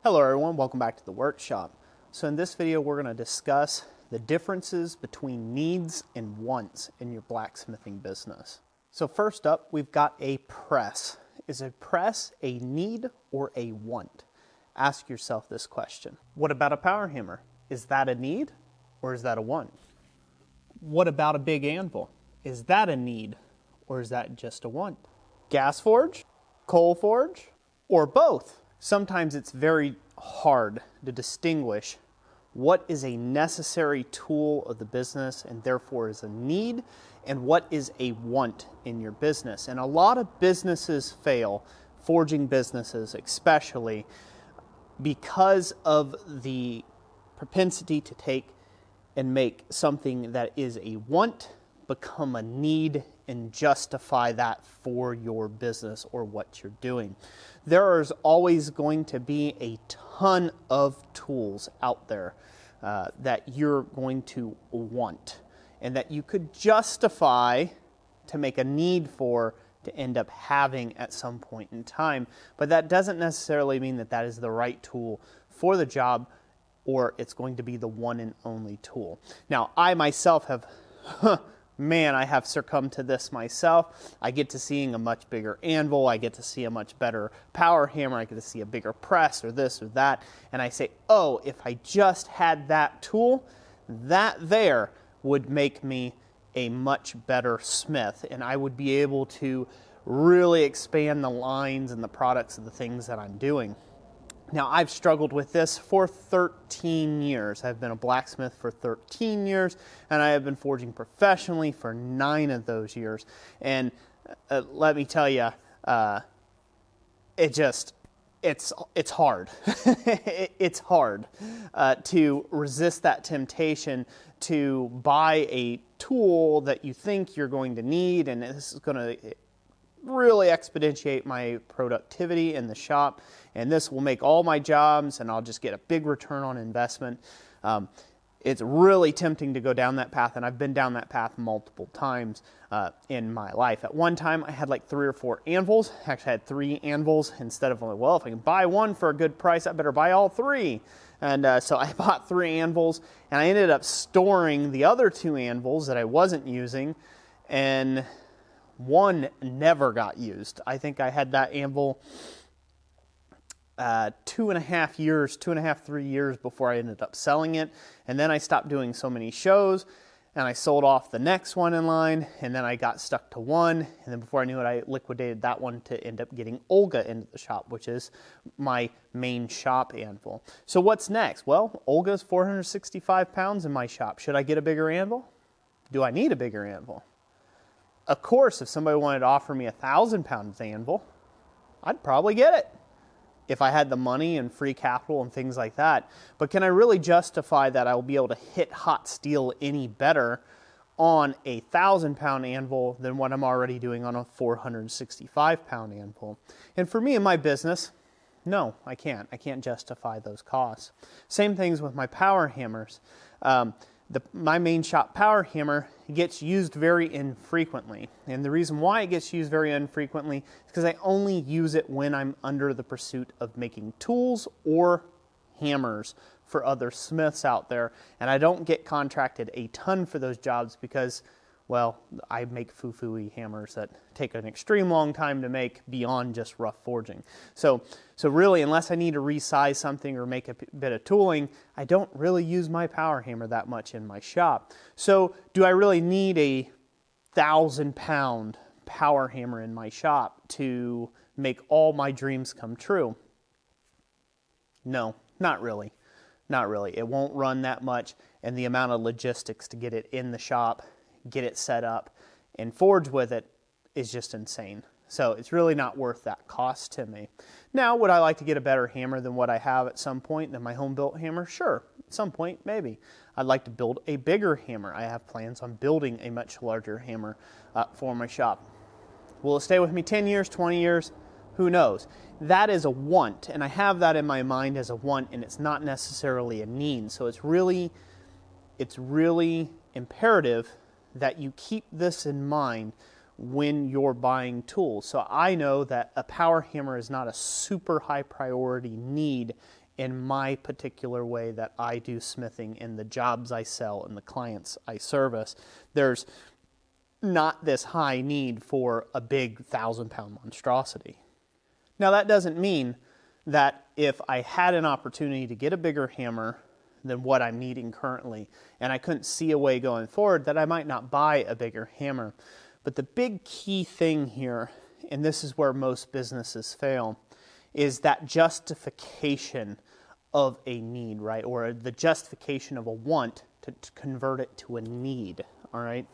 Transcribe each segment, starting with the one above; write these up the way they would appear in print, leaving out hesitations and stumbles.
Hello everyone, welcome back to the workshop. So in this video we're going to discuss the differences between needs and wants in your blacksmithing business. So first up, we've got a press. Is a press a need or a want? Ask yourself this question. What about a power hammer? Is that a need or is that a want? What about a big anvil? Is that a need or is that just a want? Gas forge, coal forge, or both? Sometimes it's very hard to distinguish what is a necessary tool of the business and therefore is a need, and what is a want in your business. And a lot of businesses fail, forging businesses especially, because of the propensity to take and make something that is a want become a need and justify that for your business or what you're doing. There is always going to be a ton of tools out there that you're going to want and that you could justify to make a need for to end up having at some point in time. But that doesn't necessarily mean that that is the right tool for the job or it's going to be the one and only tool. Now, I myself have I have succumbed to this myself. I get to seeing a much bigger anvil. I get to see a much better power hammer. I get to see a bigger press or this or that. And I say, oh, if I just had that tool, that there would make me a much better smith. And I would be able to really expand the lines and the products of the things that I'm doing. Now, I've struggled with this for 13 years. I've been a blacksmith for 13 years, and I have been forging professionally for 9 of those years. And let me tell you, it's hard. It's hard to resist that temptation to buy a tool that you think you're going to need, and this is going to really expeditiate my productivity in the shop, and this will make all my jobs and I'll just get a big return on investment. It's really tempting to go down that path, and I've been down that path multiple times in my life. At one time I had like 3 or 4 anvils. Actually I had 3 anvils instead of, well, if I can buy one for a good price I better buy all 3. And so I bought 3 anvils, and I ended up storing the other 2 anvils that I wasn't using, and one never got used. I think I had that anvil 2.5 years, 3 years before I ended up selling it. And then I stopped doing so many shows, and I sold off the next one in line, and then I got stuck to one. And then before I knew it, I liquidated that one to end up getting Olga into the shop, which is my main shop anvil. So what's next? Well, Olga's 465 pounds in my shop. Should I get a bigger anvil? Do I need a bigger anvil? Of course, if somebody wanted to offer me a 1,000-pound anvil, I'd probably get it if I had the money and free capital and things like that. But can I really justify that I will be able to hit hot steel any better on a 1,000-pound anvil than what I'm already doing on a 465-pound anvil? And for me in my business, no, I can't. I can't justify those costs. Same things with my power hammers. My main shop power hammer gets used very infrequently. And the reason why it gets used very infrequently is because I only use it when I'm under the pursuit of making tools or hammers for other smiths out there. And I don't get contracted a ton for those jobs because, well, I make foo-foo-y hammers that take an extreme long time to make beyond just rough forging. So really, unless I need to resize something or make a bit of tooling, I don't really use my power hammer that much in my shop. So do I really need a 1,000-pound power hammer in my shop to make all my dreams come true? No, not really. Not really. It won't run that much, and the amount of logistics to get it in the shop, get it set up, and forge with it is just insane. So it's really not worth that cost to me. Now, would I like to get a better hammer than what I have at some point than my home-built hammer? Sure, at some point, maybe. I'd like to build a bigger hammer. I have plans on building a much larger hammer for my shop. Will it stay with me 10 years, 20 years? Who knows? That is a want, and I have that in my mind as a want, and it's not necessarily a need. So it's really imperative that you keep this in mind when you're buying tools. So I know that a power hammer is not a super high priority need in my particular way that I do smithing, in the jobs I sell and the clients I service, there's not this high need for a big 1,000-pound monstrosity. Now, that doesn't mean that if I had an opportunity to get a bigger hammer than what I'm needing currently, and I couldn't see a way going forward, that I might not buy a bigger hammer. But the big key thing here, and this is where most businesses fail, is that justification of a need, right? Or the justification of a want to convert it to a need, all right?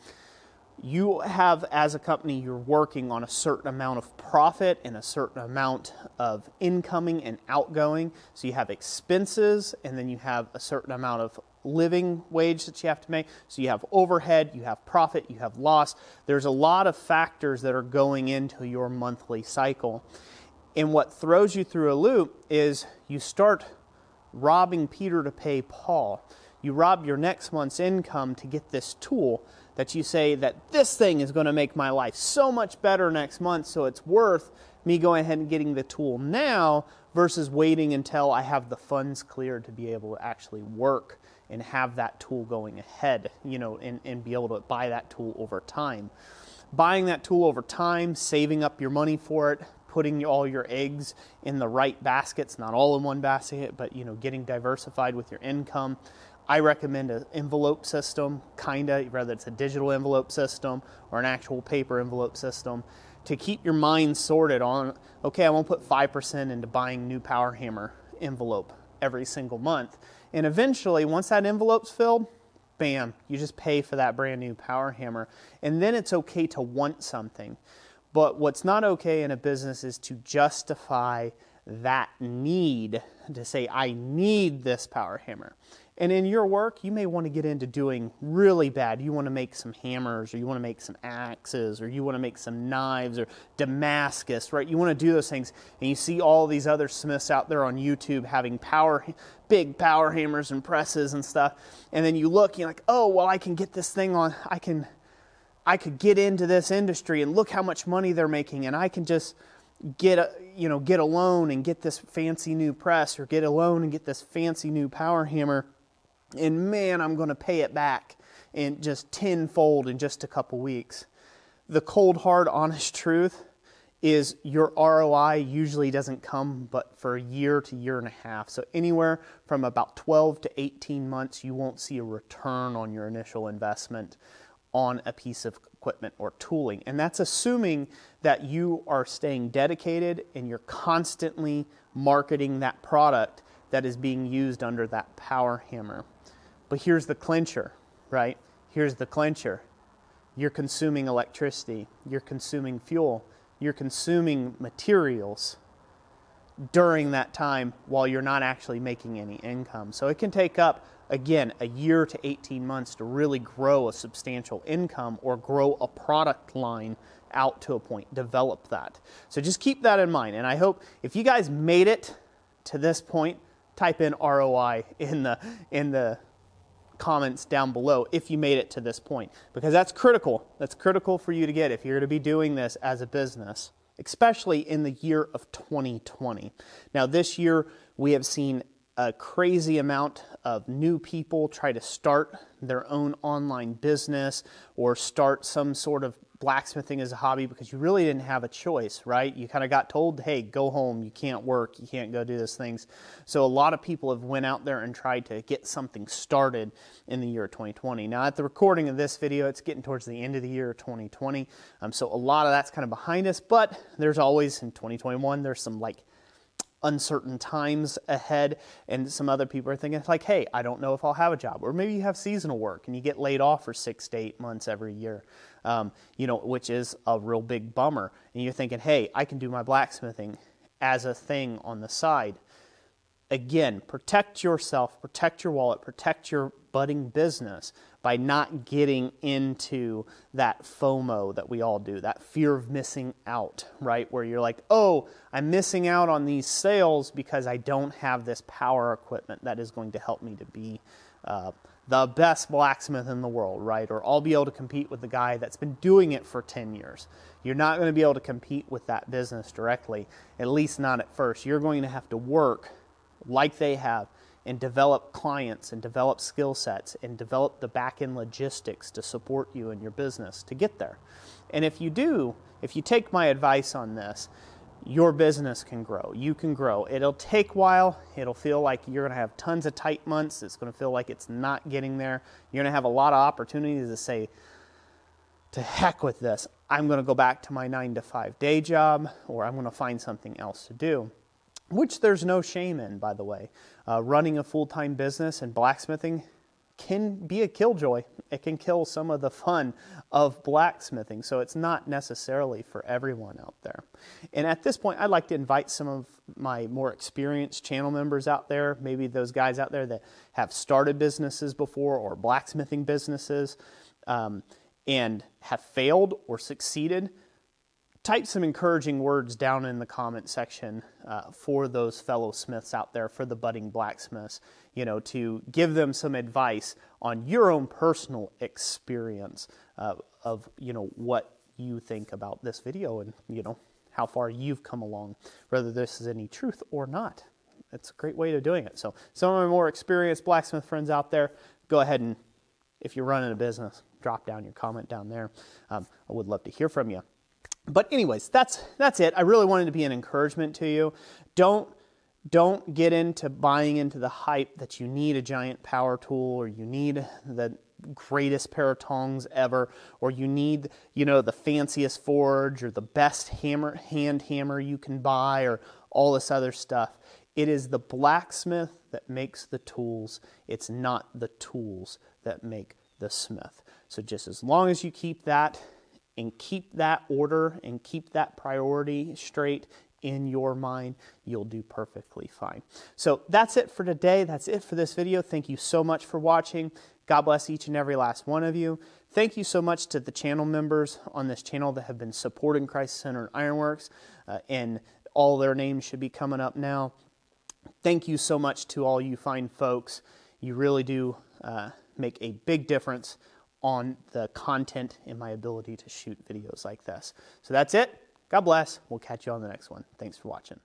You have, as a company, you're working on a certain amount of profit and a certain amount of incoming and outgoing. So you have expenses, and then you have a certain amount of living wage that you have to make. So you have overhead, you have profit, you have loss. There's a lot of factors that are going into your monthly cycle. And what throws you through a loop is you start robbing Peter to pay Paul. You rob your next month's income to get this tool that you say that this thing is going to make my life so much better next month, so it's worth me going ahead and getting the tool now versus waiting until I have the funds cleared to be able to actually work and have that tool going ahead, and be able to buy that tool over time. Buying that tool over time, saving up your money for it, putting all your eggs in the right baskets, not all in one basket, but getting diversified with your income. I recommend an envelope system, whether it's a digital envelope system or an actual paper envelope system, to keep your mind sorted on, okay, I won't put 5% into buying new power hammer envelope every single month. And eventually, once that envelope's filled, bam, you just pay for that brand new power hammer. And then it's okay to want something. But what's not okay in a business is to justify that need, to say, I need this power hammer. And in your work, you may want to get into doing really bad. You want to make some hammers, or you want to make some axes, or you want to make some knives, or Damascus, right? You want to do those things. And you see all these other smiths out there on YouTube having big power hammers and presses and stuff. And then you look, you're like, oh, well, I can get this thing on, I could get into this industry, and look how much money they're making, and I can just get a loan and get this fancy new press, or get a loan and get this fancy new power hammer, and man, I'm going to pay it back in just tenfold in just a couple weeks. The cold, hard, honest truth is your ROI usually doesn't come but for a year to year and a half. So anywhere from about 12 to 18 months, you won't see a return on your initial investment on a piece of equipment or tooling. And that's assuming that you are staying dedicated and you're constantly marketing that product that is being used under that power hammer. But here's the clincher, right? Here's the clincher. You're consuming electricity, you're consuming fuel, you're consuming materials during that time while you're not actually making any income. So it can take up, again, a year to 18 months to really grow a substantial income or grow a product line out to a point, develop that. So just keep that in mind. And I hope if you guys made it to this point, type in ROI in the comments down below if you made it to this point, because that's critical. That's critical for you to get if you're going to be doing this as a business, especially in the year of 2020. Now, this year we have seen a crazy amount of new people try to start their own online business or start some sort of blacksmithing as a hobby because you really didn't have a choice, right? You kind of got told, hey, go home, you can't work, you can't go do those things. So a lot of people have went out there and tried to get something started in the year 2020. Now, at the recording of this video, it's getting towards the end of the year 2020. So a lot of that's kind of behind us, but there's always, in 2021, there's some uncertain times ahead, and some other people are thinking like, hey, I don't know if I'll have a job. Or maybe you have seasonal work and you get laid off for 6 to 8 months every year, which is a real big bummer. And you're thinking, hey, I can do my blacksmithing as a thing on the side. Again, protect yourself, protect your wallet, protect your budding business by not getting into that FOMO that we all do, that fear of missing out, right? Where you're like, oh, I'm missing out on these sales because I don't have this power equipment that is going to help me to be the best blacksmith in the world, right? Or I'll be able to compete with the guy that's been doing it for 10 years. You're not going to be able to compete with that business directly, at least not at first. You're going to have to work like they have, and develop clients and develop skill sets and develop the back-end logistics to support you in your business to get there. And if you do, if you take my advice on this, your business can grow. You can grow. It'll take a while. It'll feel like you're going to have tons of tight months. It's going to feel like it's not getting there. You're going to have a lot of opportunities to say, to heck with this. I'm going to go back to my 9-to-5 day job, or I'm going to find something else to do, which there's no shame in, by the way. Running a full-time business and blacksmithing can be a killjoy. It can kill some of the fun of blacksmithing, so it's not necessarily for everyone out there. And at this point, I'd like to invite some of my more experienced channel members out there, maybe those guys out there that have started businesses before or blacksmithing businesses and have failed or succeeded. Type some encouraging words down in the comment section for those fellow smiths out there, for the budding blacksmiths, you know, to give them some advice on your own personal experience of, you know, what you think about this video and, you know, how far you've come along, whether this is any truth or not. It's a great way of doing it. So some of my more experienced blacksmith friends out there, go ahead and, if you're running a business, drop down your comment down there. I would love to hear from you. But anyways, that's it. I really wanted to be an encouragement to you. Don't get into buying into the hype that you need a giant power tool, or you need the greatest pair of tongs ever, or you need, you know, the fanciest forge or the best hand hammer you can buy, or all this other stuff. It is the blacksmith that makes the tools. It's not the tools that make the smith. So just as long as you keep that and keep that order and keep that priority straight in your mind, you'll do perfectly fine. So that's it for today. That's it for this video. Thank you so much for watching. God bless each and every last one of you. Thank you so much to the channel members on this channel that have been supporting Christ-Centered Ironworks, and all their names should be coming up now. Thank you so much to all you fine folks. You really do make a big difference on the content and my ability to shoot videos like this. So that's it. God bless. We'll catch you on the next one. Thanks for watching.